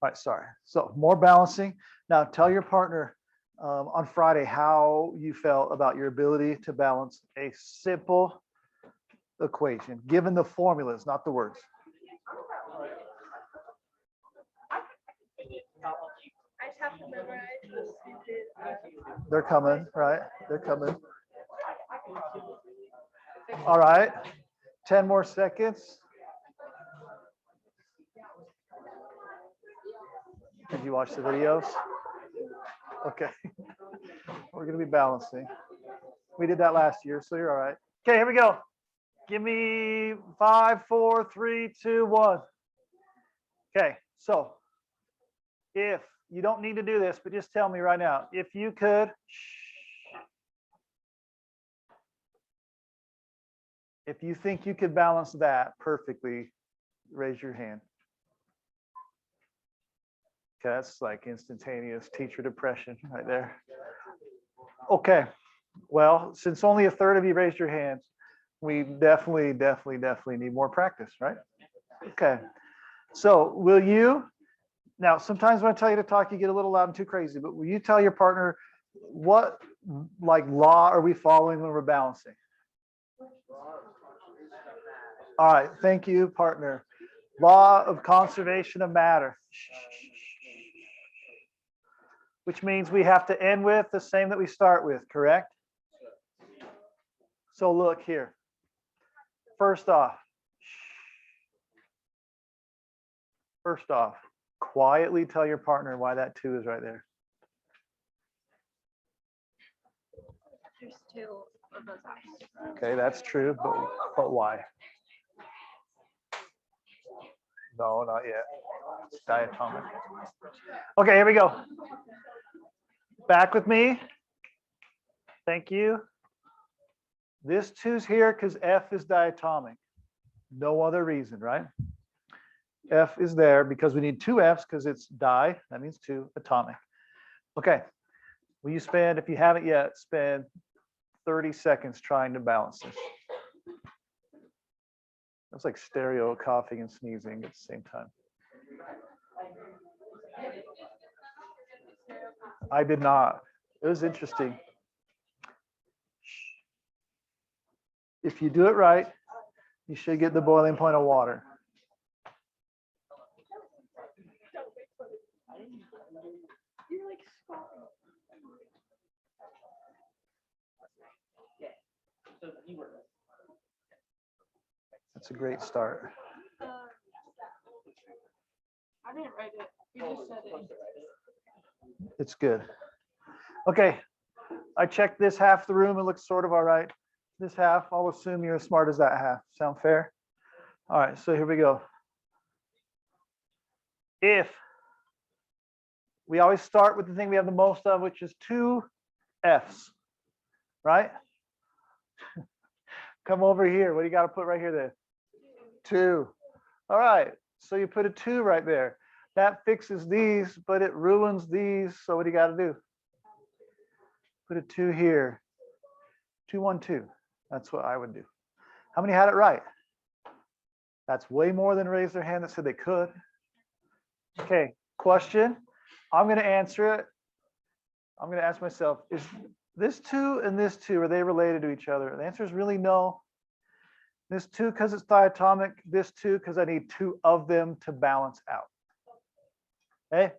All right, sorry. So more balancing. Now tell your partner on Friday how you felt about your ability to balance a simple equation, given the formulas, not the words. I just have to memorize the stupid. They're coming, right? They're coming. All right. 10 more seconds. Did you watch the videos? Okay. We're going to be balancing. We did that last year, so you're all right. Okay, here we go. Give me 5, 4, 3, 2, 1. Okay, so if you don't need to do this, but just tell me right now, if you could, if you think you could balance that perfectly, raise your hand. Okay, that's like instantaneous teacher depression right there. Okay, well, since only a third of you raised your hands, we definitely need more practice, right? Okay, so will you, now sometimes when I tell you to talk, you get a little loud and too crazy, but will you tell your partner what like law are we following when we're balancing? All right, thank you, partner. Law of conservation of matter. Which means we have to end with the same that we start with, correct? So look here. First off, quietly tell your partner why that 2 is right there. There's 2 of those eyes. Okay, that's true, but why? No, not yet. It's diatomic. Okay, here we go. Back with me. Thank you. This 2's here because F is diatomic. No other reason, right? F is there because we need 2 F's because it's di, that means 2, atomic. Okay, will you spend, if you haven't yet, spend 30 seconds trying to balance this. That's like stereo coughing and sneezing at the same time. I did not. It was interesting. If you do it right, you should get the boiling point of water. That's a great start. I didn't write it. You just said it. It's good. Okay, I checked this half the room. It looks sort of all right. This half, I'll assume you're as smart as that half. Sound fair? All right, so here we go. If we always start with the thing we have the most of, which is 2 F's, right? Come over here. What do you got to put right here then? 2. All right, so you put a 2 right there. That fixes these, but it ruins these. So what do you got to do? Put a 2 here. 2, 1, 2. That's what I would do. How many had it right? That's way more than raised their hand that said they could. Okay, question. I'm going to answer it. I'm going to ask myself, is this 2 and this 2, are they related to each other? The answer is really no. This 2 because it's diatomic, this 2 because I need 2 of them to balance out. Okay,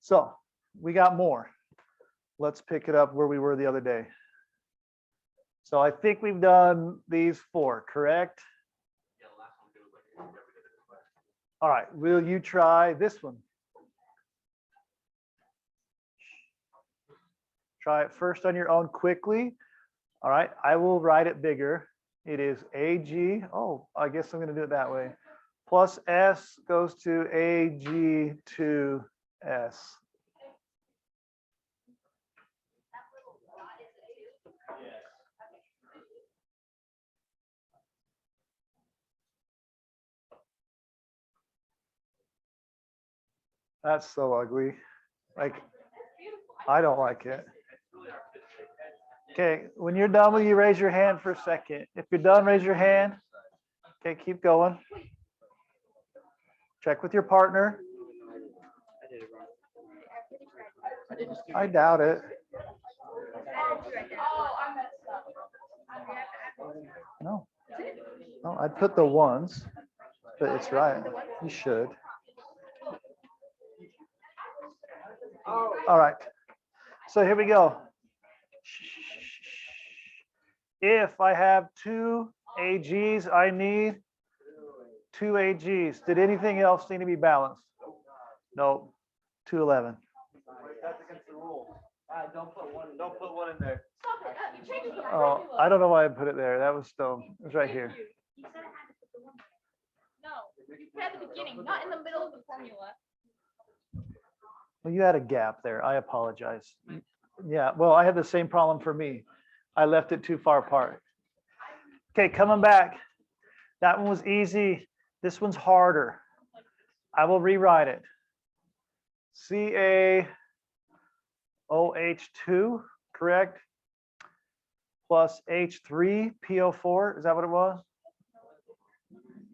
so we got more. Let's pick it up where we were the other day. So I think we've done these 4, correct? All right, will you try this one? Try it first on your own quickly. All right, I will write it bigger. It is AG. Oh, I guess I'm going to do it that way. Plus S goes to AG to S. That's so ugly. Like, I don't like it. Okay, when you're done, will you raise your hand for a second? If you're done, raise your hand. Okay, keep going. Check with your partner. I doubt it. No. No, I'd put the ones, but it's right. You should. All right. So here we go. If I have two AGs, I need two AGs. Did anything else need to be balanced? No. 211. That's against the rule. Don't put one in there. Oh, I don't know why I put it there. That was stone. It was right here. You said I had to put the one. No, you put it at the beginning, not in the middle of the formula. Well, you had a gap there. I apologize. Yeah, well, I had the same problem for me. I left it too far apart. Okay, coming back. That one was easy. This one's harder. I will rewrite it. CaOH2, correct? Plus H3PO4. Is that what it was?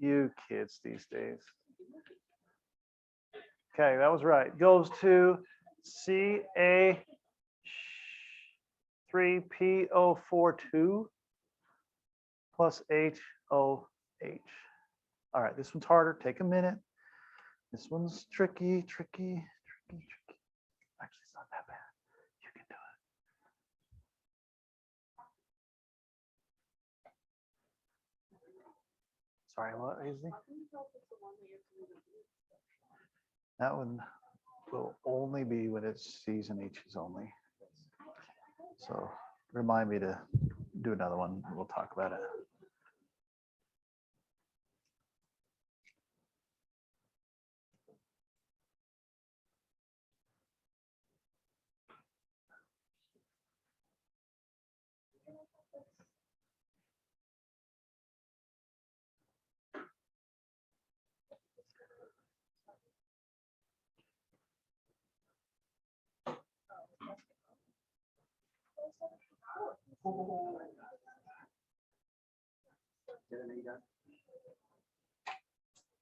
You kids these days. Okay, that was right. Goes to Ca3PO42 plus HOH. All right, this one's harder. Take a minute. This one's tricky. Actually, it's not that bad. You can do it. Sorry, what is it? That one will only be when it's C's and H's only. So remind me to do another one. We'll talk about it.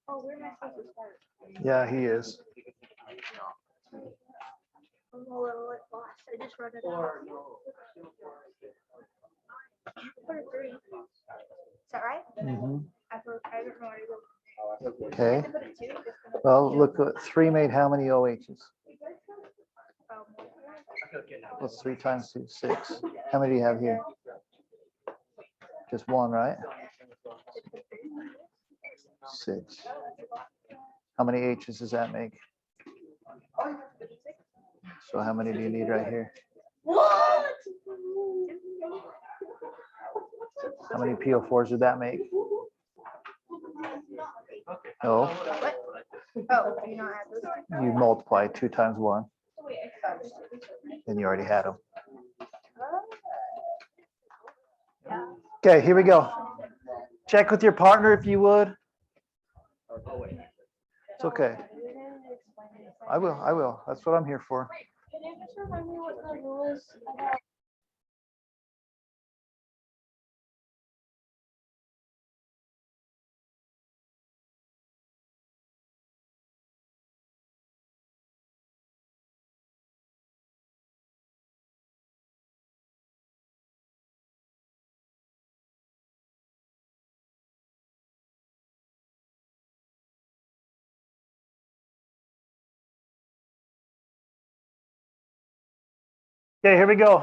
Oh, where am I supposed to start? Yeah, he is. I'm a little like lost. I just wrote it out. Put a 3. Is that right? Mhm. I don't know where to go. Okay. Put a 2. Well, look, 3 made how many OHs? What's 3 times 2? 6. How many do you have here? Just one, right? 6. How many H's does that make? So how many do you need right here? What? How many PO4s did that make? No. What? Oh, do you not have those? You multiply 2 times 1. And you already had them. Okay, here we go. Check with your partner if you would. It's okay. I will. That's what I'm here for. Can you just remind me what the rule is? Okay, here we go.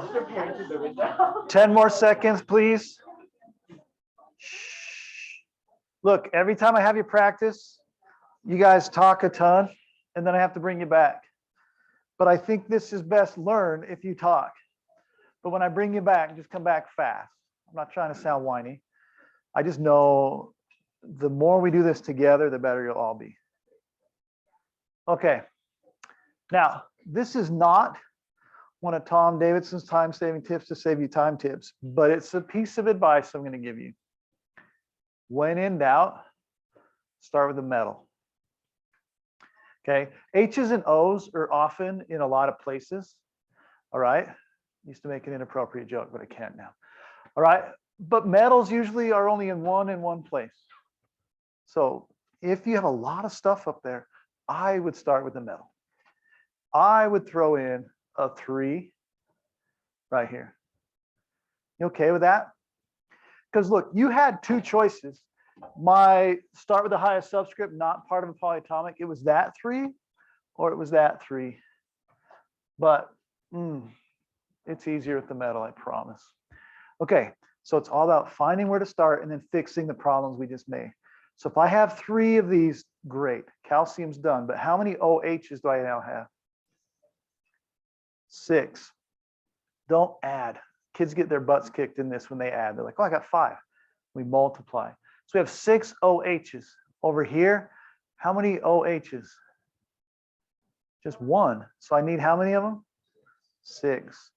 10 more seconds, please. Shh. Look, every time I have you practice, you guys talk a ton, and then I have to bring you back. But I think this is best learned if you talk. But when I bring you back, just come back fast. I'm not trying to sound whiny. I just know the more we do this together, the better you'll all be. Okay. Now, this is not one of Tom Davidson's time-saving tips to save you time tips, but it's a piece of advice I'm going to give you. When in doubt, start with the metal. Okay, H's and O's are often in a lot of places. All right, used to make an inappropriate joke, but I can't now. All right, but metals usually are only in one place. So if you have a lot of stuff up there, I would start with the metal. I would throw in a 3 right here. You okay with that? Because look, you had two choices. My start with the highest subscript, not part of a polyatomic, it was that 3 or it was that 3. But it's easier with the metal, I promise. Okay, so it's all about finding where to start and then fixing the problems we just made. So if I have 3 of these, great, calcium's done. But how many OHs do I now have? 6. Don't add. Kids get their butts kicked in this when they add. They're like, oh, I got 5. We multiply. So we have 6 OHs. Over here, how many OHs? Just 1. So I need how many of them? 6.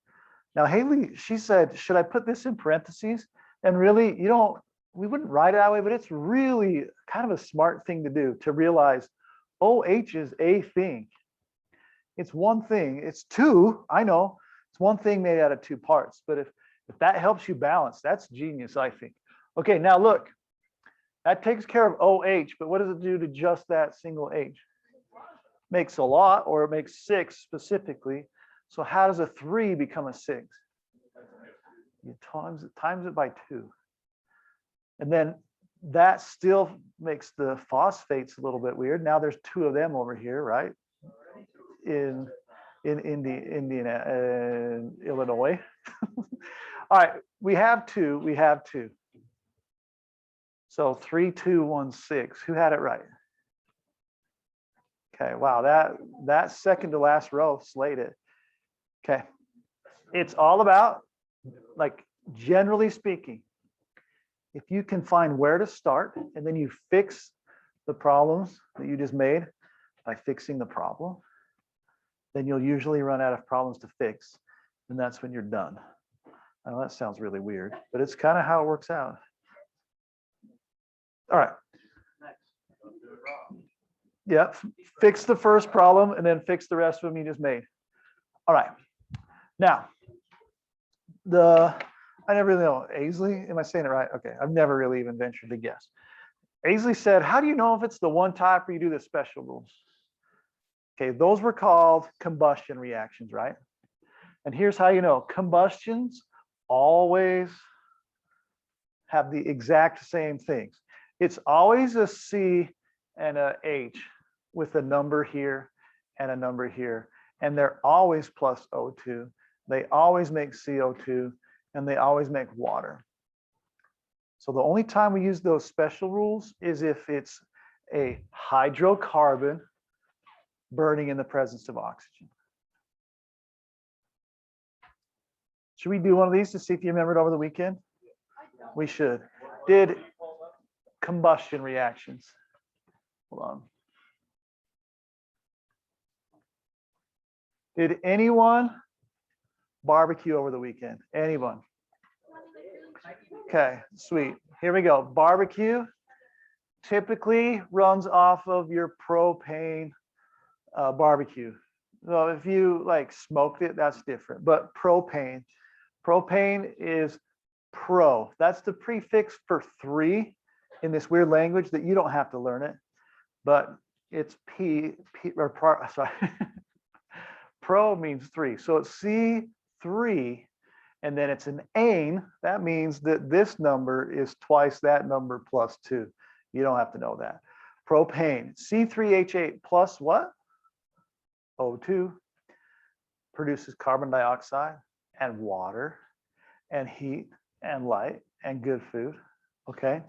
Now, Haley, she said, should I put this in parentheses? And really, we wouldn't write it that way, but it's really kind of a smart thing to do, to realize OH is a thing. It's one thing. It's 2. I know it's one thing made out of 2 parts, but if that helps you balance, that's genius, I think. Okay, now look, that takes care of OH, but what does it do to just that single H? Makes a lot, or it makes 6 specifically. So how does a 3 become a 6? You times it by 2. And then that still makes the phosphates a little bit weird. Now there's 2 of them over here, right? In Illinois. All right, we have 2. So 3, 2, 1, 6. Who had it right? Okay, wow, that second to last row slayed it. Okay, it's all about, like, generally speaking, if you can find where to start and then you fix the problems that you just made by fixing the problem, then you'll usually run out of problems to fix, and that's when you're done. I know that sounds really weird, but it's kind of how it works out. All right. Yeah, fix the first problem and then fix the rest of them you just made. All right. Now, I never really know, Aisley, am I saying it right? Okay, I've never really even ventured to guess. Aisley said, how do you know if it's the one type or you do the special rules? Okay, those were called combustion reactions, right? And here's how you know, combustions always have the exact same things. It's always a C and a H with a number here and a number here. And they're always plus O2. They always make CO2 and they always make water. So the only time we use those special rules is if it's a hydrocarbon burning in the presence of oxygen. Should we do one of these to see if you remembered over the weekend? We should. Did combustion reactions. Hold on. Did anyone barbecue over the weekend? Anyone? Okay, sweet. Here we go. Barbecue typically runs off of your propane barbecue. So if you like smoked it, that's different. But propane is pro. That's the prefix for 3 in this weird language that you don't have to learn it, but it's sorry. Pro means 3. So it's C3, and then it's an ane. That means that this number is twice that number plus 2. You don't have to know that. Propane, C3H8 plus what? O2 produces carbon dioxide and water and heat and light and good food. Okay.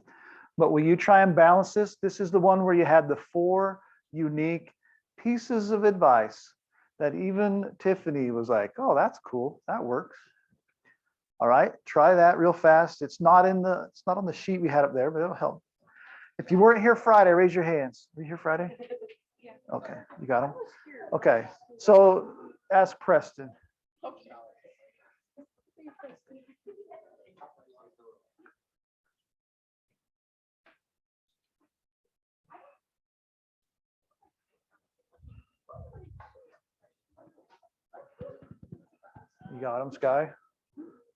But when you try and balance this, this is the one where you had the 4 unique pieces of advice that even Tiffany was like, oh, that's cool. That works. All right. Try that real fast. It's not on the sheet we had up there, but it'll help. If you weren't here Friday, raise your hands. Were you here Friday? Okay. You got them? Okay. So ask Preston. Okay. You got them, Sky?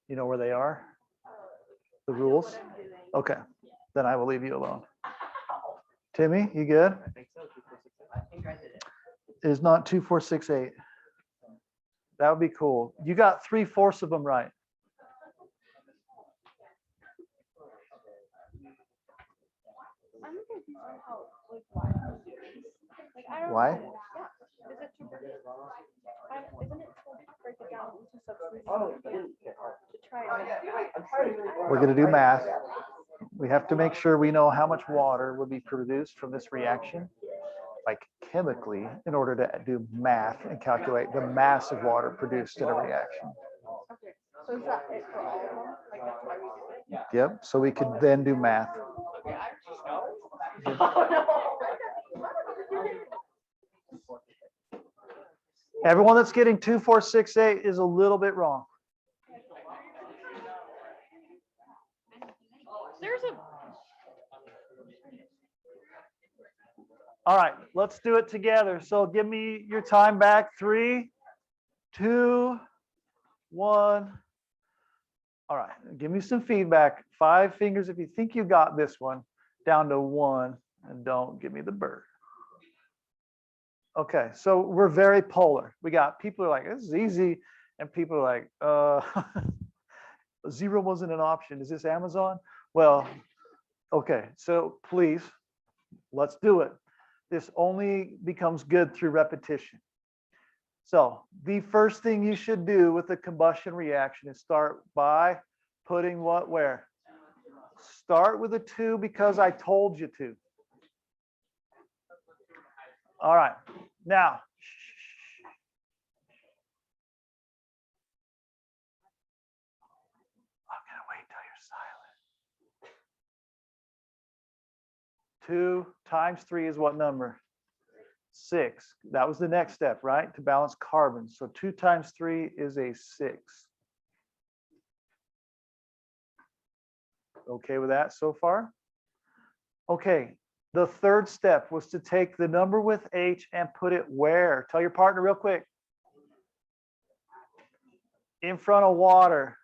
You know where they are? The rules? Okay. Then I will leave you alone. Timmy, you good? I think so. 2, 4, 6, 8. I think I did it. It is not 2, 4, 6, 8. That would be cool. You got 3/4 of them right. I'm confused on how, like, why? Like, I don't Why? know. Yeah. Is it to, isn't it to break it down into subsolutions to try it? We're going to do math. We have to make sure we know how much water would be produced from this reaction, like chemically, in order to do math and calculate the mass of water produced in a reaction. Okay. So is that it for all of them? Like, that's why we did it? Yep. So we could then do math. Everyone that's getting 2, 4, 6, 8 is a little bit wrong. There's a. All right, let's do it together. So give me your time back. 3, 2, 1. All right, give me some feedback. 5 fingers if you think you got this one, down to 1, and don't give me the bird. Okay, so we're very polar. We got people who are like, this is easy, and people are like, 0 wasn't an option. Is this Amazon? Well, okay, so please, let's do it. This only becomes good through repetition. So the first thing you should do with the combustion reaction is start by putting what where? Start with a 2 because I told you to. All right, now. I'm gonna wait till you're silent. 2 times 3 is what number? 6. That was the next step, right? To balance carbon. So 2 times 3 is a 6. Okay with that so far? Okay, the third step was to take the number with H and put it where? Tell your partner real quick. In front of water.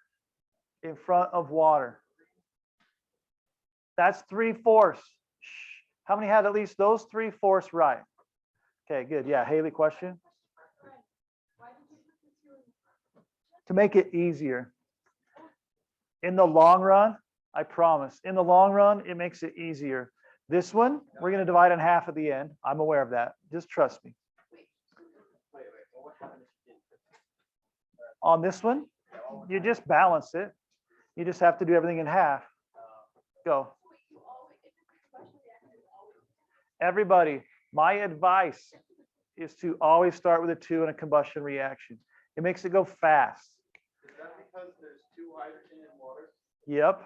In front of water. That's 3/4. How many had at least those 3/4 right? Okay, good. Yeah, Haley, question? To make it easier. In the long run, I promise, in the long run, it makes it easier. This one, we're going to divide in half at the end. I'm aware of that. Just trust me. On this one, you just balance it. You just have to do everything in half. Go. Everybody, my advice is to always start with a 2 in a combustion reaction. It makes it go fast. Is that because there's 2 hydrogen in water? Yep.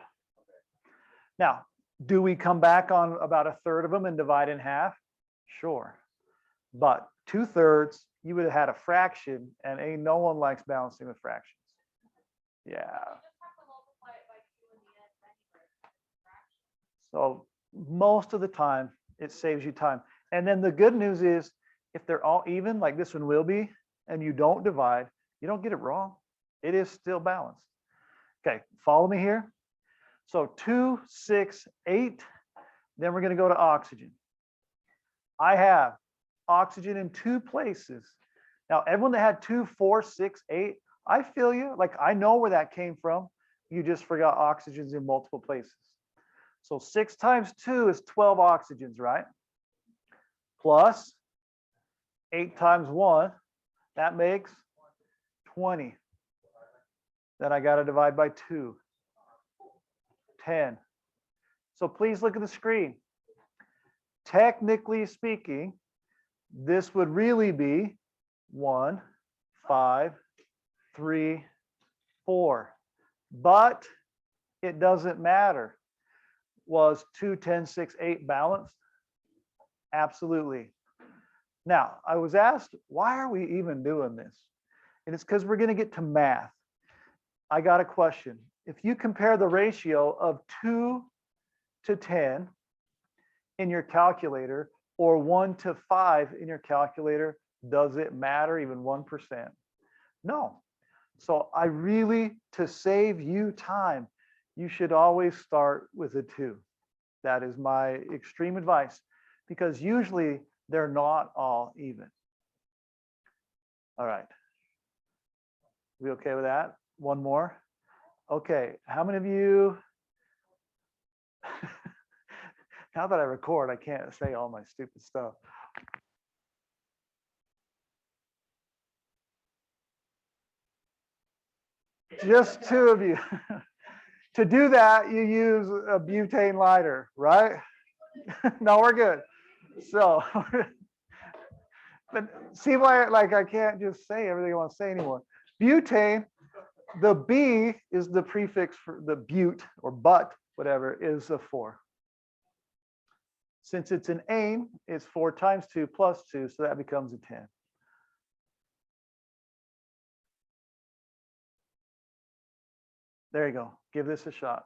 Now, do we come back on about a third of them and divide in half? Sure. But 2/3, you would have had a fraction, and ain't no one likes balancing with fractions. Yeah. So most of the time, it saves you time. And then the good news is, if they're all even, like this one will be, and you don't divide, you don't get it wrong. It is still balanced. Okay, follow me here. So 2, 6, 8. Then we're going to go to oxygen. I have oxygen in 2 places. Now, everyone that had 2, 4, 6, 8, I feel you. Like, I know where that came from. You just forgot oxygens in multiple places. So 6 times 2 is 12 oxygens, right? Plus 8 times 1, that makes 20. Then I got to divide by 2. 10. So please look at the screen. Technically speaking, this would really be 1, 5, 3, 4. But it doesn't matter. Was 2, 10, 6, 8 balanced? Absolutely. Now, I was asked, why are we even doing this? And it's because we're going to get to math. I got a question. If you compare the ratio of 2 to 10 in your calculator or 1 to 5 in your calculator, does it matter even 1%? No. So I really, to save you time, you should always start with a 2. That is my extreme advice, because usually they're not all even. All right. We okay with that? One more. Okay, how many of you, now that I record, I can't say all my stupid stuff. Just two of you. To do that, you use a butane lighter, right? No, we're good. So, but see why, like, I can't just say everything I want to say anymore. Butane, the B is the prefix for the but or but, whatever, is a 4. Since it's an ane, it's 4 times 2 plus 2, so that becomes a 10. There you go. Give this a shot.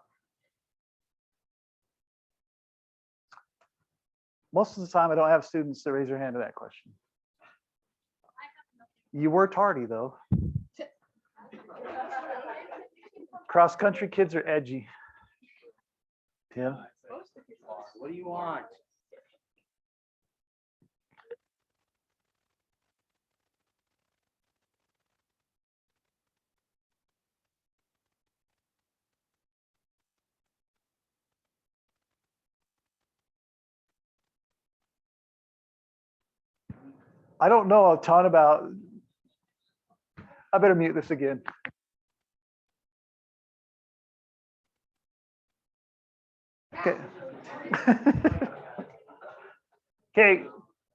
Most of the time, I don't have students that raise their hand to that question. You were tardy, though. Cross-country kids are edgy. Tim? What do you want? I don't know a ton about, I better mute this again. Okay. Okay,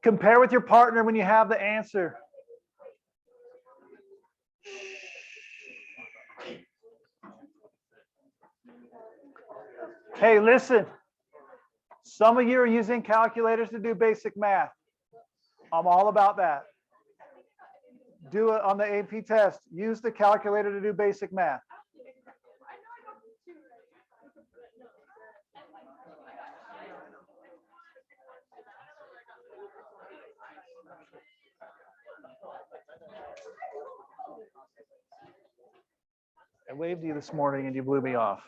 compare with your partner when you have the answer. Hey, listen. Some of you are using calculators to do basic math. I'm all about that. Do it on the AP test. Use the calculator to do basic math. I waved to you this morning and you blew me off.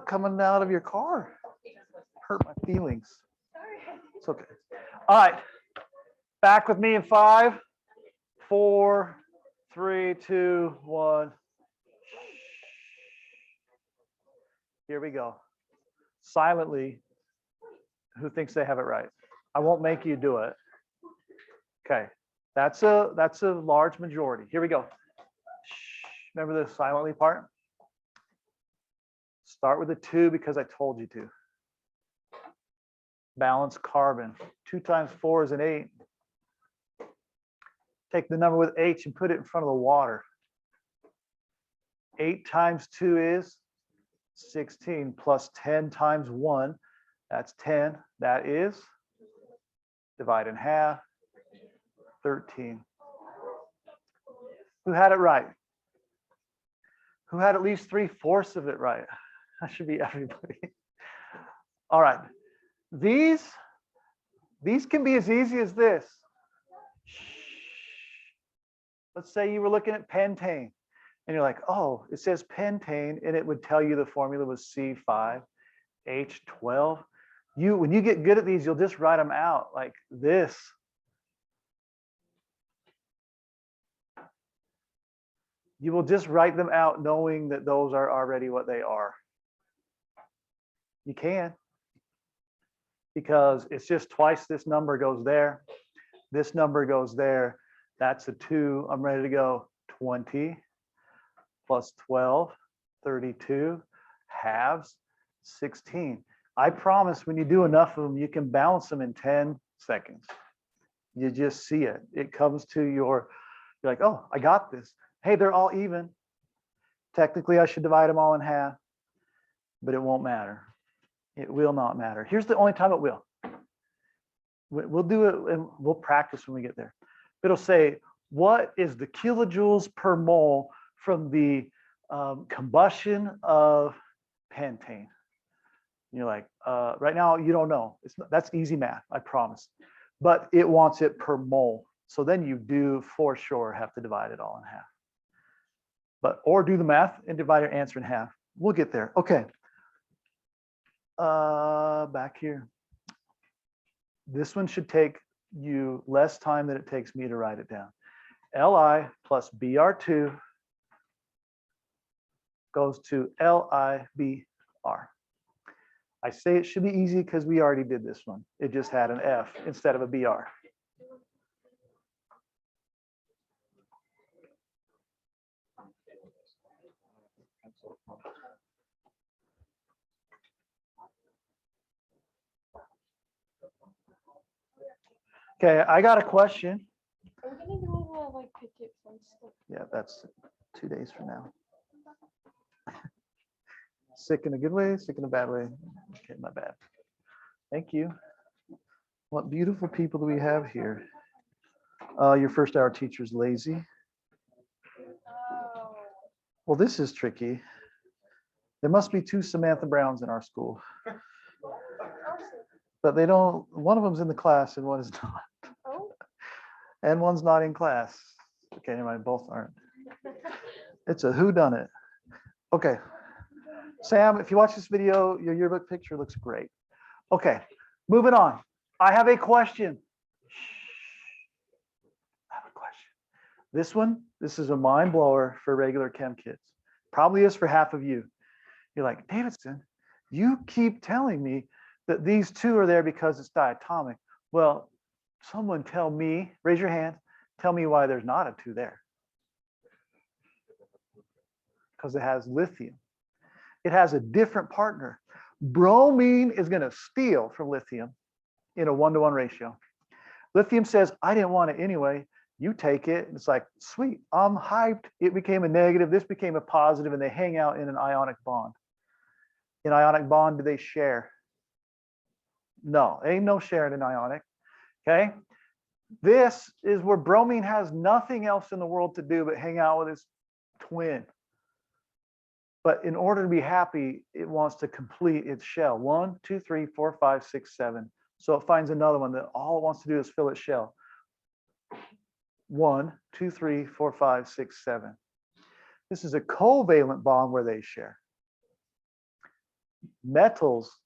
Coming out of your car hurt my feelings. It's okay. All right. Back with me in 5, 4, 3, 2, 1. Here we go. Silently, who thinks they have it right? I won't make you do it. Okay. That's a large majority. Here we go. Remember the silently part? Start with a 2 because I told you to. Balance carbon. 2 times 4 is an 8. Take the number with H and put it in front of the water. 8 times 2 is 16 plus 10 times 1. That's 10. That is, divide in half, 13. Who had it right? Who had at least 3/4 of it right? That should be everybody. All right. These can be as easy as this. Let's say you were looking at pentane and you're like, oh, it says pentane, and it would tell you the formula was C5H12. When you get good at these, you'll just write them out like this. You will just write them out knowing that those are already what they are. You can, because it's just twice this number goes there. This number goes there. That's a 2. I'm ready to go. 20 plus 12, 32, halves, 16. I promise when you do enough of them, you can balance them in 10 seconds. You just see it. It comes to you're like, oh, I got this. Hey, they're all even. Technically, I should divide them all in half, but it won't matter. It will not matter. Here's the only time it will. We'll do it and we'll practice when we get there. It'll say, what is the kilojoules per mole from the combustion of pentane? And you're like, right now, you don't know. That's easy math, I promise. But it wants it per mole. So then you do for sure have to divide it all in half. Or do the math and divide your answer in half. We'll get there. Okay. Back here. This one should take you less time than it takes me to write it down. Li plus Br2 goes to LiBr. I say it should be easy because we already did this one. It just had an F instead of a Br. Okay, I got a question. Are we gonna do like picnics and stuff? Yeah, that's 2 days from now. Sick in a good way, sick in a bad way. Okay, my bad. Thank you. What beautiful people do we have here? Your first hour teacher's lazy. Oh. Well, this is tricky. There must be 2 Samantha Browns in our school. But they don't, one of them's in the class and one is not. Oh. And one's not in class. Okay, anyway, both aren't. It's a whodunit. Okay. Sam, if you watch this video, your yearbook picture looks great. Okay, moving on. I have a question. I have a question. This one, this is a mind blower for regular chem kids. Probably is for half of you. You're like, Davidson, you keep telling me that these 2 are there because it's diatomic. Well, someone tell me, raise your hand, tell me why there's not a 2 there. Because it has lithium. It has a different partner. Bromine is going to steal from lithium in a 1-to-1 ratio. Lithium says, I didn't want it anyway. You take it. And it's like, sweet, I'm hyped. It became a negative. This became a positive, and they hang out in an ionic bond. In ionic bond, do they share? No, ain't no sharing in ionic. Okay. This is where bromine has nothing else in the world to do but hang out with its twin. But in order to be happy, it wants to complete its shell. 1, 2, 3, 4, 5, 6, 7. So it finds another one that all it wants to do is fill its shell. 1, 2, 3, 4, 5, 6, 7. This is a covalent bond where they share. Metals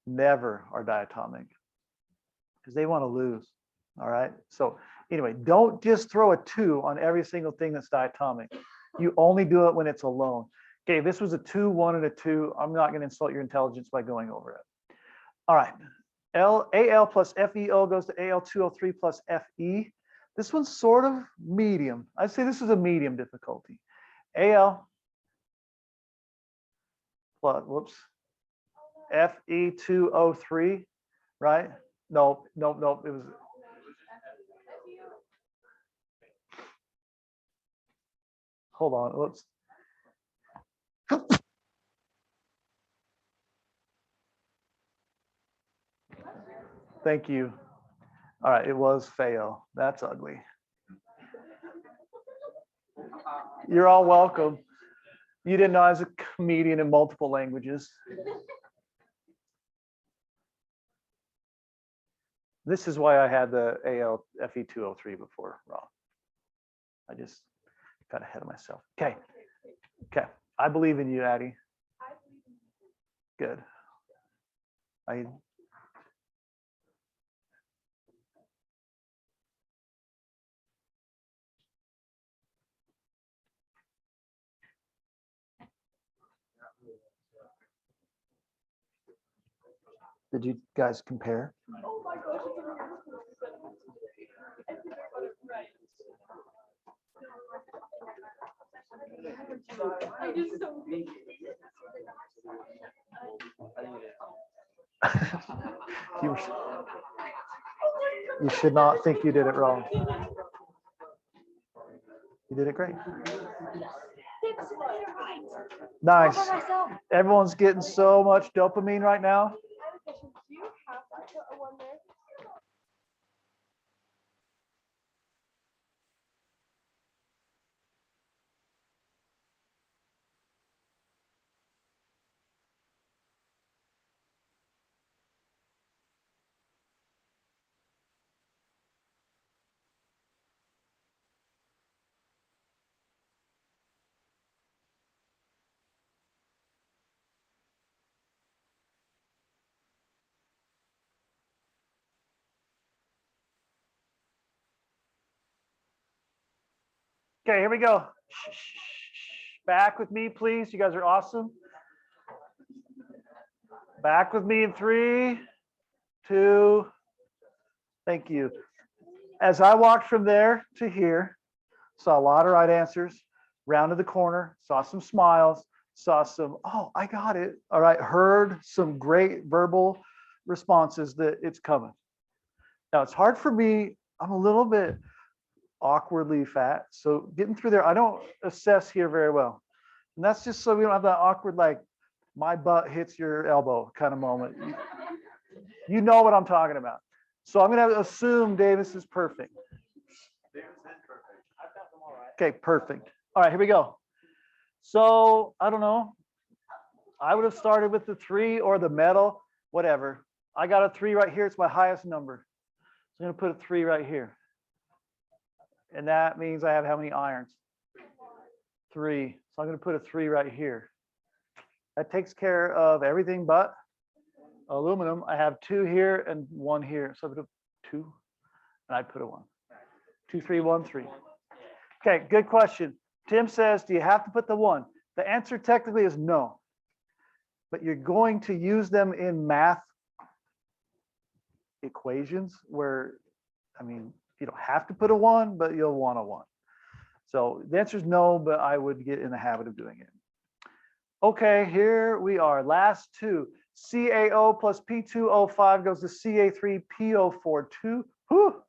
never are diatomic because they want to lose. All right. So anyway, don't just throw a 2 on every single thing that's diatomic. You only do it when it's alone. Okay, this was a 2, 1, and a 2. I'm not going to insult your intelligence by going over it. All right. Al plus FeO goes to Al2O3 plus Fe. This one's sort of medium. I'd say this is a medium difficulty. Al plus, whoops, Fe2O3, right? No, it was. Hold on, whoops. Thank you. All right, it was FeO. That's ugly. You're all welcome. You didn't know I was a comedian in multiple languages. This is why I had the Al Fe2O3 before wrong. I just got ahead of myself. Okay. Okay. I believe in you, Addie. Good. Did you guys compare? Oh my gosh, I just so You should not think you did it wrong. You did it great. Nice. Everyone's getting so much dopamine right now. Do you have to put a 1 there? Okay, here we go. Back with me, please. You guys are awesome. Back with me in 3, 2. Thank you. As I walked from there to here, saw a lot of right answers, rounded the corner, saw some smiles, saw some, oh, I got it. All right, heard some great verbal responses that it's coming. Now, it's hard for me. I'm a little bit awkwardly fat. So getting through there, I don't assess here very well. And that's just so we don't have that awkward, like my butt hits your elbow kind of moment. You know what I'm talking about. So I'm going to assume Davis is perfect. Okay, perfect. All right, here we go. So I don't know. I would have started with the 3 or the metal, whatever. I got a 3 right here. It's my highest number. So I'm going to put a 3 right here. And that means I have how many irons? 3. So I'm going to put a 3 right here. That takes care of everything but aluminum. I have 2 here and 1 here. So I put a 2 and I put a 1. 2, 3, 1, 3. Okay, good question. Tim says, do you have to put the 1? The answer technically is no. But you're going to use them in math equations where, I mean, you don't have to put a 1, but you'll want a 1. So the answer is no, but I would get in the habit of doing it. Okay, here we are. Last 2. CaO plus P2O5 goes to Ca3PO42. Whew,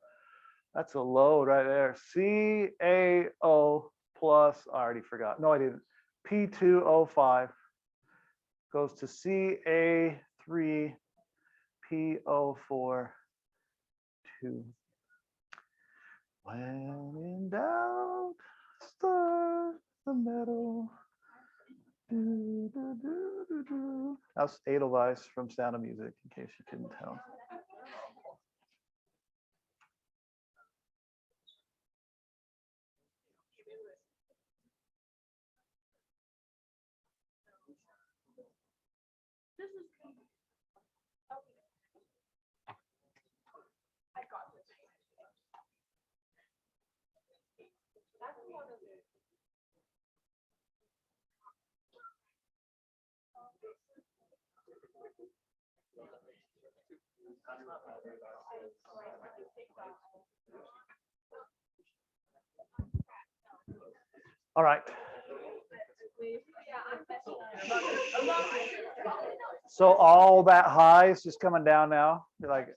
that's a load right there. CaO plus, I already forgot. No, I didn't. P2O5 goes to Ca3PO42. When in doubt, start the metal. Do, do, do, do, do. That's Edelweiss from Sound of Music, in case you couldn't tell. All right. So all that high is just coming down now. You're like,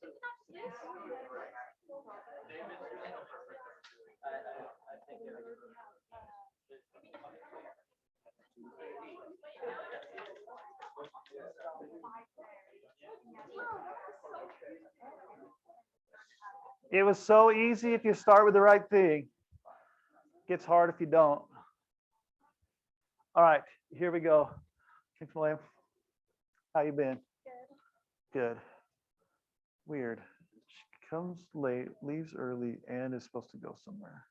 it was so easy if you start with the right thing. Gets hard if you don't. All right, here we go. How you been? Good. Weird. She comes late, leaves early, and is supposed to go somewhere.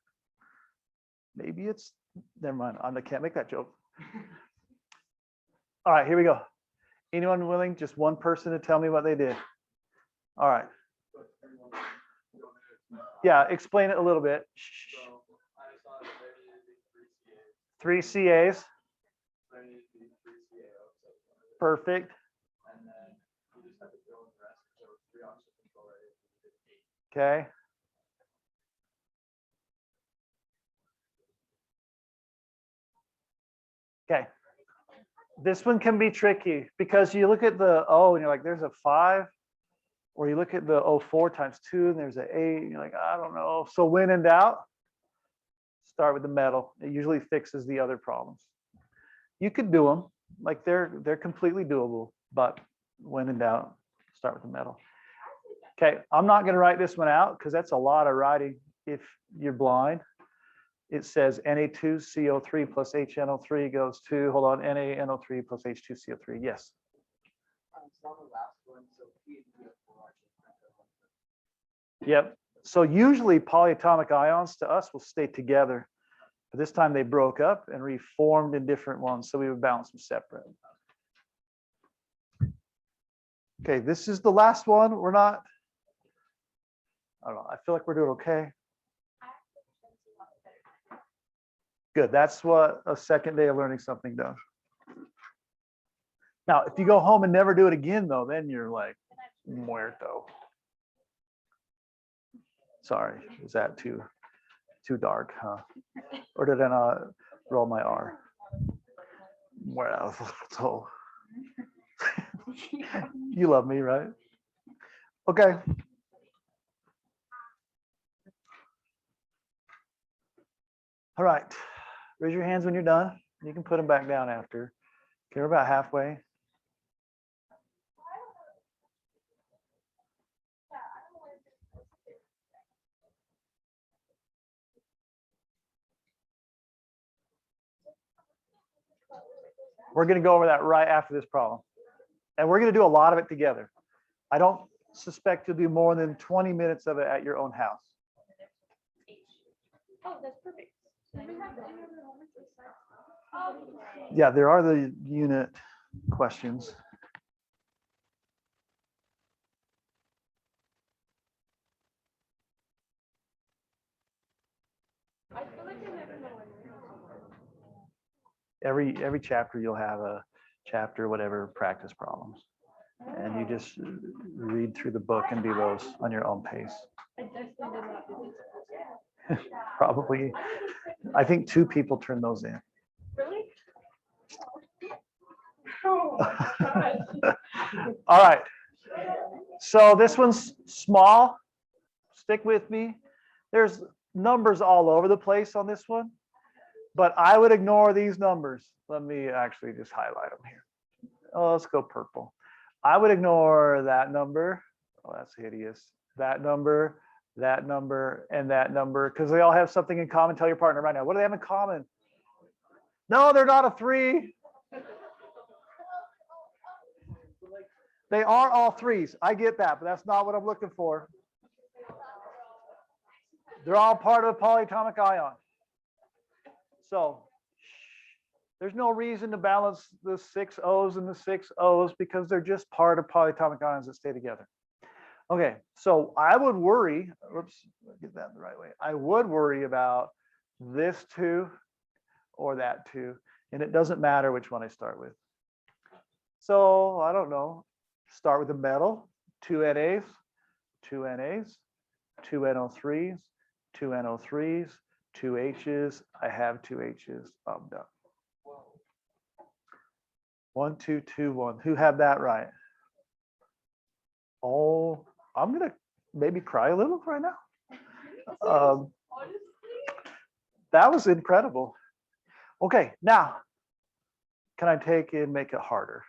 Maybe it's, never mind. I can't make that joke. All right, here we go. Anyone willing? Just one person to tell me what they did. All right. Yeah, explain it a little bit. 3 CAs. Perfect. Okay. Okay. This one can be tricky because you look at the O and you're like, there's a 5, or you look at the O4 times 2 and there's an 8 and you're like, I don't know. So when in doubt, start with the metal. It usually fixes the other problems. You could do them, like they're completely doable, but when in doubt, start with the metal. Okay, I'm not going to write this one out because that's a lot of writing if you're blind. It says Na2CO3 plus HNO3 goes to, hold on, NaNO3 plus H2CO3. Yes. Yep. So usually polyatomic ions to us will stay together. But this time they broke up and reformed in different ones. So we would balance them separate. Okay, this is the last one. We're not, I don't know, I feel like we're doing okay. Good. That's what a second day of learning something does. Now, if you go home and never do it again, though, then you're like muerto. Sorry, is that too dark, huh? Or did I not roll my R? Muerto. You love me, right? Okay. All right. Raise your hands when you're done. You can put them back down after. Okay, we're about halfway. We're going to go over that right after this problem. And we're going to do a lot of it together. I don't suspect you'll do more than 20 minutes of it at your own house. Oh, that's perfect. Yeah, there are the unit questions. I feel like I never know when. Every chapter you'll have a chapter, whatever, practice problems. And you just read through the book and do those on your own pace. I definitely did not do this. Probably, I think 2 people turned those in. Really? Oh my gosh. All right. So this one's small. Stick with me. There's numbers all over the place on this one, but I would ignore these numbers. Let me actually just highlight them here. Oh, let's go purple. I would ignore that number. Oh, that's hideous. That number, and that number, because they all have something in common. Tell your partner right now. What do they have in common? No, they're not a 3. They are all 3s. I get that, but that's not what I'm looking for. They're all part of a polyatomic ion. So there's no reason to balance the 6 O's and the 6 O's because they're just part of polyatomic ions that stay together. Okay, so I would worry, oops, get that the right way. I would worry about this 2 or that 2, and it doesn't matter which one I start with. So I don't know, start with the metal, 2 NAs, 2 NAs, 2 NO3s, 2 NO3s, 2 H's. I have 2 H's. I'm done. 1, 2, 2, 1. Who had that right? Oh, I'm gonna maybe cry a little right now. That was incredible. Okay, now can I take and make it harder?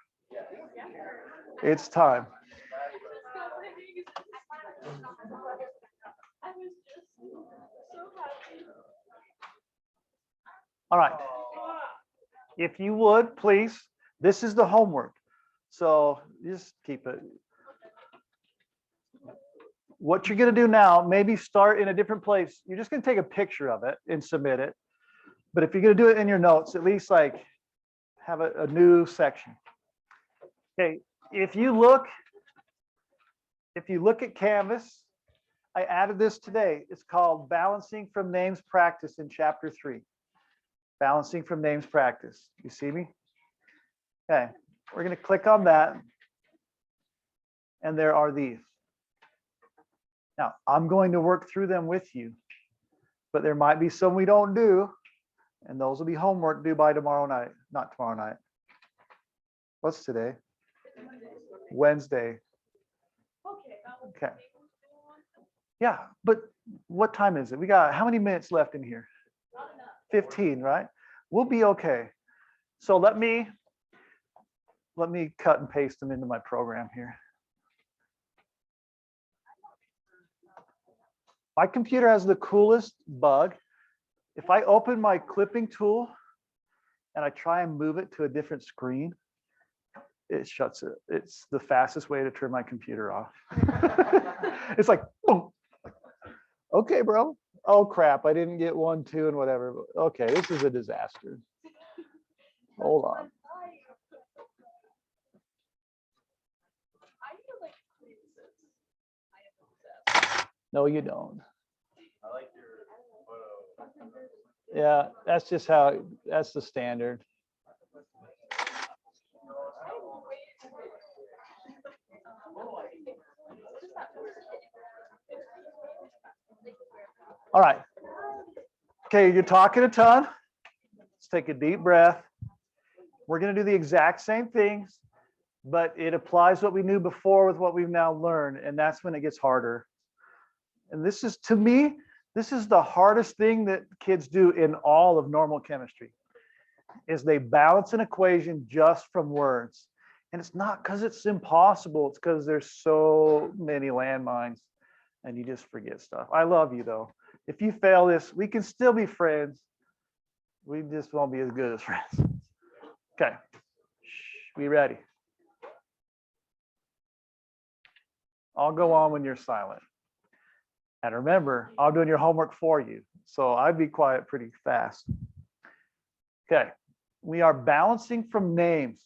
It's time. All right. If you would, please, this is the homework. So just keep it. What you're going to do now, maybe start in a different place. You're just going to take a picture of it and submit it. But if you're going to do it in your notes, at least like have a new section. Okay, if you look at Canvas, I added this today. It's called Balancing from Names Practice in Chapter 3. Balancing from Names Practice. You see me? Okay, we're going to click on that. And there are these. Now, I'm going to work through them with you, but there might be some we don't do, and those will be homework due by tomorrow night. Not tomorrow night. What's today? Wednesday. Okay. Yeah, but what time is it? We got how many minutes left in here? 15, right? We'll be okay. So let me cut and paste them into my program here. My computer has the coolest bug. If I open my clipping tool and I try and move it to a different screen, it shuts it. It's the fastest way to turn my computer off. It's like, boom. Okay, bro. Oh crap, I didn't get 1, 2, and whatever. Okay, this is a disaster. Hold on. No, you don't. I like your photo. Yeah, that's just how, that's the standard. All right. Okay, you're talking a ton. Let's take a deep breath. We're going to do the exact same things, but it applies what we knew before with what we've now learned, and that's when it gets harder. And this is, to me, this is the hardest thing that kids do in all of normal chemistry, is they balance an equation just from words. And it's not because it's impossible, it's because there's so many landmines and you just forget stuff. I love you though. If you fail this, we can still be friends. We just won't be as good as friends. Okay, be ready. I'll go on when you're silent. And remember, I'm doing your homework for you, so I'd be quiet pretty fast. Okay, we are balancing from names.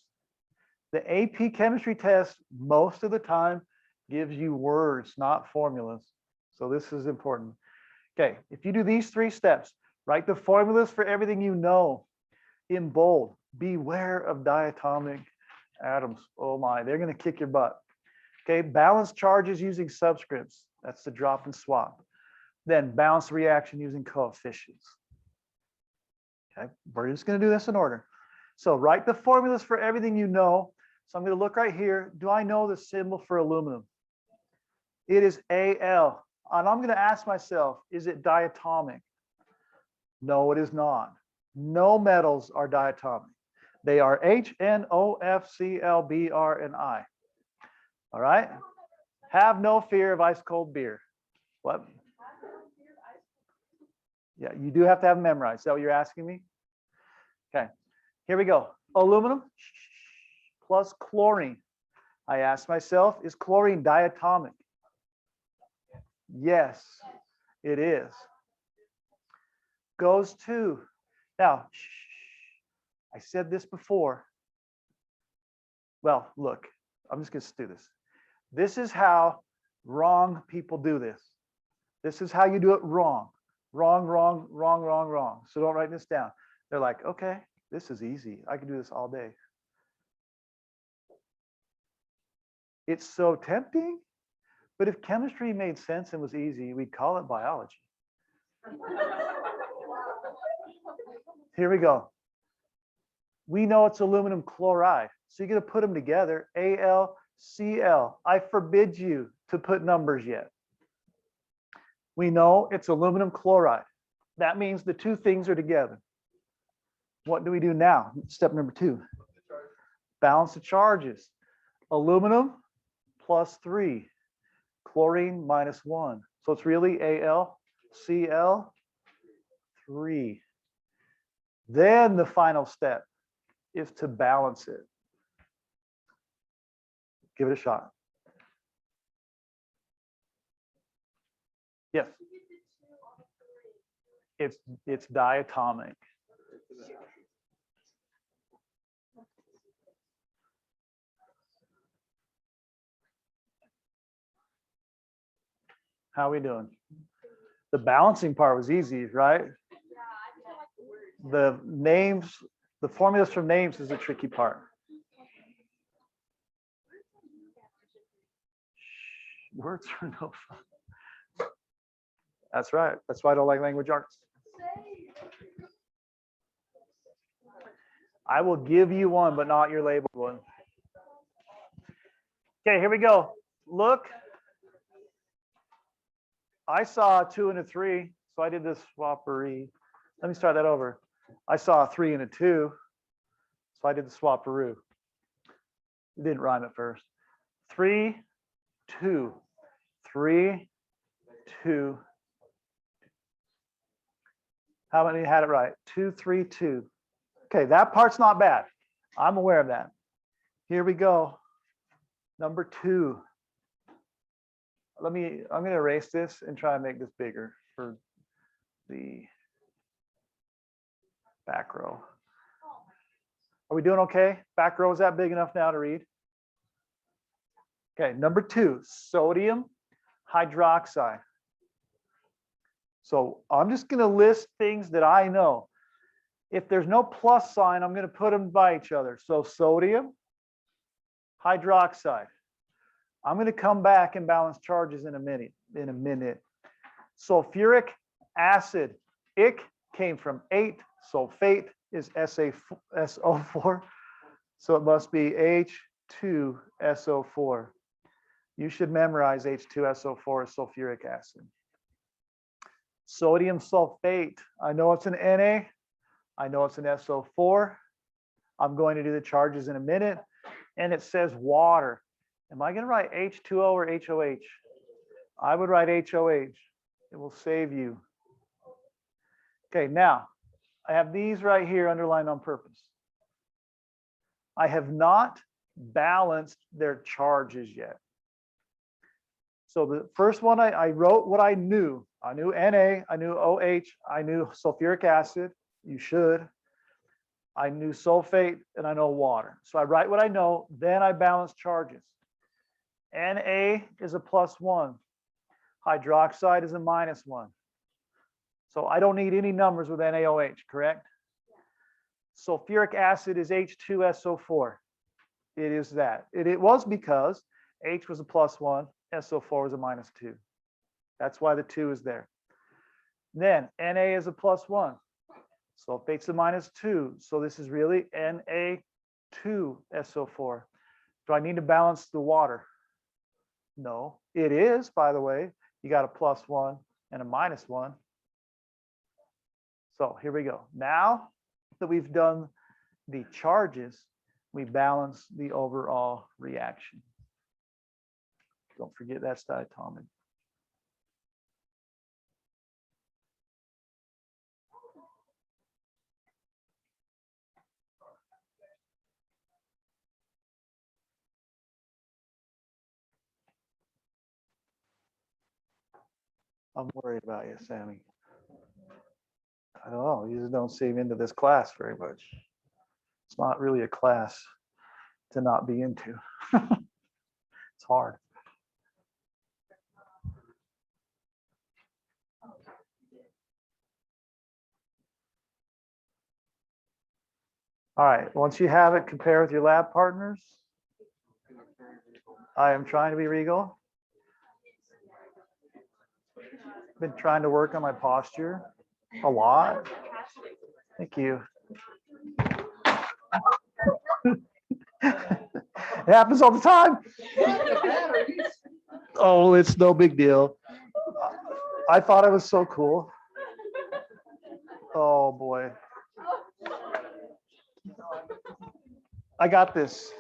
The AP chemistry test most of the time gives you words, not formulas. So this is important. Okay, if you do these 3 steps, write the formulas for everything you know in bold. Beware of diatomic atoms. Oh my, they're going to kick your butt. Okay, balance charges using subscripts. That's the drop and swap. Then balance the reaction using coefficients. Okay, we're just going to do this in order. So write the formulas for everything you know. So I'm going to look right here. Do I know the symbol for aluminum? It is Al. And I'm going to ask myself, is it diatomic? No, it is not. No metals are diatomic. They are HNOFCl, and I. All right? Have no fear of ice cold beer. What? Yeah, you do have to have them memorized. Is that what you're asking me? Okay, here we go. Aluminum plus chlorine. I asked myself, is chlorine diatomic? Yes, it is. Goes to, now, I said this before. Well, look, I'm just going to do this. This is how wrong people do this. This is how you do it wrong. Wrong, wrong, wrong, wrong, wrong. So don't write this down. They're like, okay, this is easy. I can do this all day. It's so tempting. But if chemistry made sense and was easy, we'd call it biology. Here we go. We know it's aluminum chloride. So you're going to put them together, AlCl. I forbid you to put numbers yet. We know it's aluminum chloride. That means the 2 things are together. What do we do now? Step number 2. Balance the charges. Aluminum plus 3. Chlorine minus 1. So it's really AlCl3. Then the final step is to balance it. Give it a shot. Yes. It's diatomic. How are we doing? The balancing part was easy, right? The names, the formulas from names is the tricky part. Words are no fun. That's right. That's why I don't like language arts. I will give you one, but not your labeled one. Okay, here we go. Look. I saw a 2 and a 3, so I did this swapperoo. Let me start that over. I saw a 3 and a 2, so I did the swapperoo. It didn't rhyme at first. 3, 2, 3, 2. How many had it right? 2, 3, 2. Okay, that part's not bad. I'm aware of that. Here we go. Number 2. I'm going to erase this and try and make this bigger for the back row. Are we doing okay? Back row, is that big enough now to read? Okay, number 2, sodium hydroxide. So I'm just going to list things that I know. If there's no plus sign, I'm going to put them by each other. So sodium, hydroxide. I'm going to come back and balance charges in a minute. Sulfuric acid, ic came from 8. Sulfate is SO4. So it must be H2SO4. You should memorize H2SO4 as sulfuric acid. Sodium sulfate. I know it's an Na. I know it's an SO4. I'm going to do the charges in a minute. And it says water. Am I going to write H2O or HOH? I would write HOH. It will save you. Okay, now I have these right here underlined on purpose. I have not balanced their charges yet. So the first one, I wrote what I knew. I knew Na, I knew OH, I knew sulfuric acid. You should. I knew sulfate, and I know water. So I write what I know, then I balance charges. Na is a +1. Hydroxide is a -1. So I don't need any numbers with NaOH, correct? Sulfuric acid is H2SO4. It is that. It was because H was a +1, SO4 was a -2. That's why the 2 is there. Then Na is a +1. Sulfate's a -2. So this is really Na2SO4. Do I need to balance the water? No, it is, by the way. You got a +1 and a -1. So here we go. Now that we've done the charges, we balance the overall reaction. Don't forget that's diatomic. I'm worried about you, Sammy. I don't know. You just don't seem into this class very much. It's not really a class to not be into. It's hard. All right. Once you have it, compare with your lab partners. I am trying to be regal. Been trying to work on my posture a lot. Thank you. It happens all the time. Oh, it's no big deal. I thought it was so cool. Oh boy. I got this.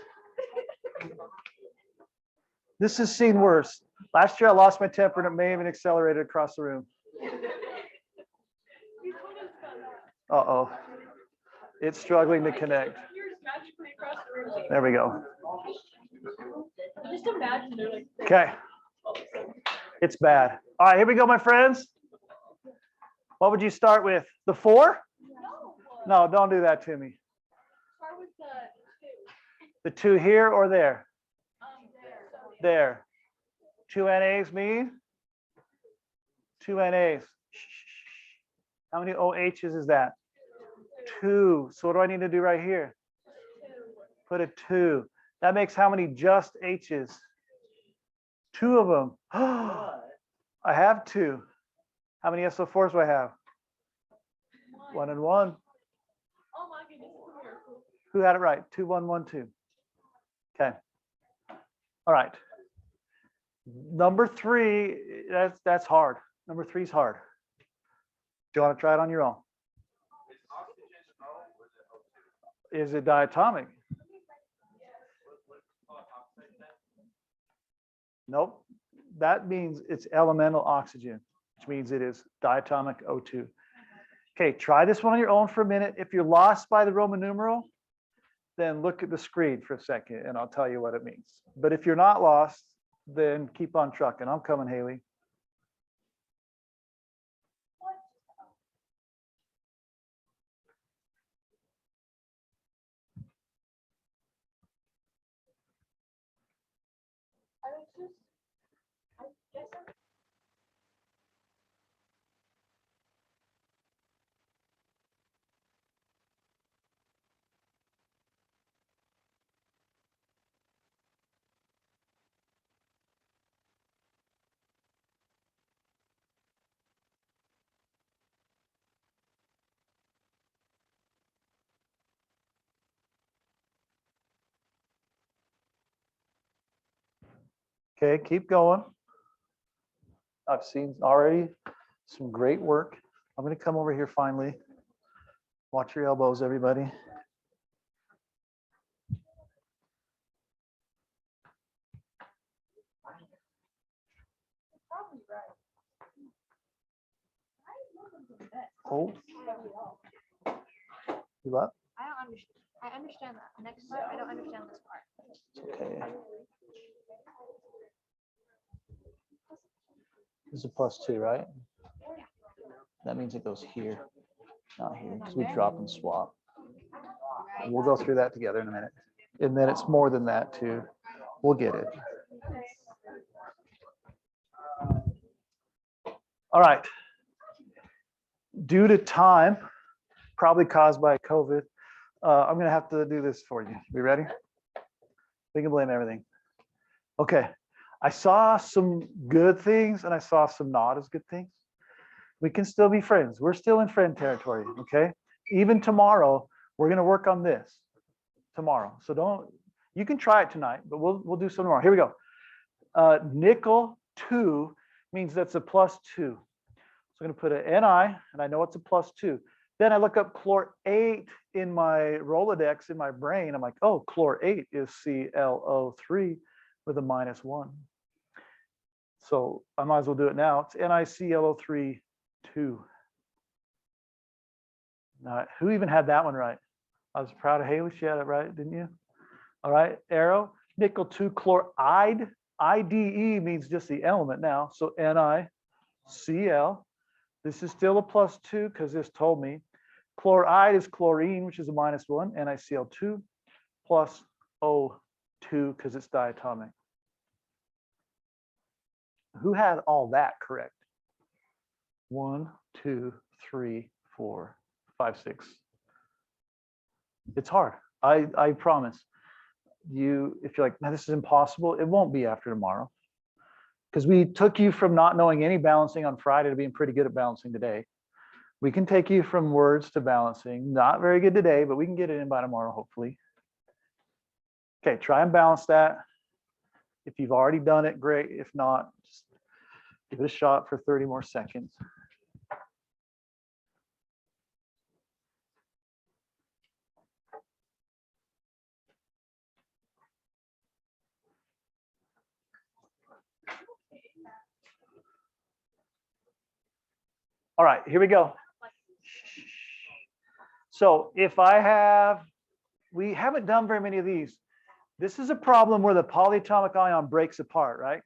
This has seen worse. Last year I lost my temper and it may even accelerated across the room. Uh-oh. It's struggling to connect. There we go. Just imagine they're like. Okay. It's bad. All right, here we go, my friends. What would you start with? The 4? No, don't do that to me. Start with The 2 here or there? there. There. 2 NAs mean? 2 NAs. How many OHs is that? 2. So what do I need to do right here? Put a 2. That makes how many just H's? 2 of them. I have 2. How many SO4s do I have? 1 and 1. Oh my goodness. Who had it right? 2, 1, 1, 2. Okay. All right. Number 3, that's hard. Number 3 is hard. Do you want to try it on your own? Is it diatomic? Nope. That means it's elemental oxygen, which means it is diatomic O2. Okay, try this one on your own for a minute. If you're lost by the Roman numeral, then look at the screen for a second and I'll tell you what it means. But if you're not lost, then keep on trucking. I'm coming, Haley. I guess Okay, keep going. I've seen already some great work. I'm going to come over here finally. Watch your elbows, everybody. Hold. You what? I don't understand. I understand that next part. I don't understand this part. Okay. This is a +2, right? That means it goes here, not here, because we drop and swap. And we'll go through that together in a minute. And then it's more than that too. We'll get it. All right. Due to time, probably caused by COVID, I'm going to have to do this for you. We ready? We can blame everything. Okay. I saw some good things and I saw some not as good things. We can still be friends. We're still in friend territory. Okay. Even tomorrow, we're going to work on this tomorrow. So don't, you can try it tonight, but we'll do some tomorrow. Here we go. Nickel 2 means that's a +2. So I'm going to put an Ni, and I know it's a +2. Then I look up chlorate in my Rolodex in my brain. I'm like, oh, chlorate is ClO3 with a -1. So I might as well do it now. It's NiClO3 2. Now, who even had that one right? I was proud of Haley. She had it right, didn't you? All right, arrow. Nickel 2 chloride. IDE means just the element now. So NiCl. This is still a +2 because this told me. Chloride is chlorine, which is a -1. NiCl2 plus O2 because it's diatomic. Who had all that correct? 1, 2, 3, 4, 5, 6. It's hard. I promise. You, if you're like, man, this is impossible, it won't be after tomorrow. Because we took you from not knowing any balancing on Friday to being pretty good at balancing today. We can take you from words to balancing. Not very good today, but we can get it in by tomorrow, hopefully. Okay, try and balance that. If you've already done it, great. If not, just give it a shot for 30 more seconds. All right, here we go. So if I have, we haven't done very many of these. This is a problem where the polyatomic ion breaks apart, right?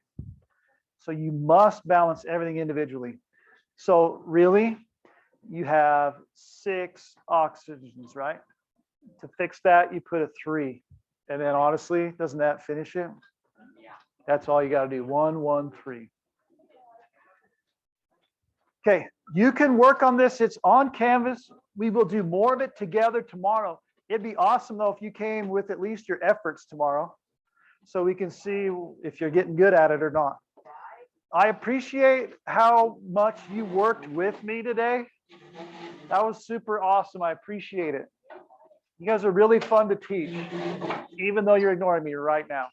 So you must balance everything individually. So really, you have 6 oxygens, right? To fix that, you put a 3. And then honestly, doesn't that finish it? Yeah. That's all you got to do. 1, 1, 3. Okay, you can work on this. It's on Canvas. We will do more of it together tomorrow. It'd be awesome though if you came with at least your efforts tomorrow so we can see if you're getting good at it or not. I appreciate how much you worked with me today. That was super awesome. I appreciate it. You guys are really fun to teach, even though you're ignoring me right now.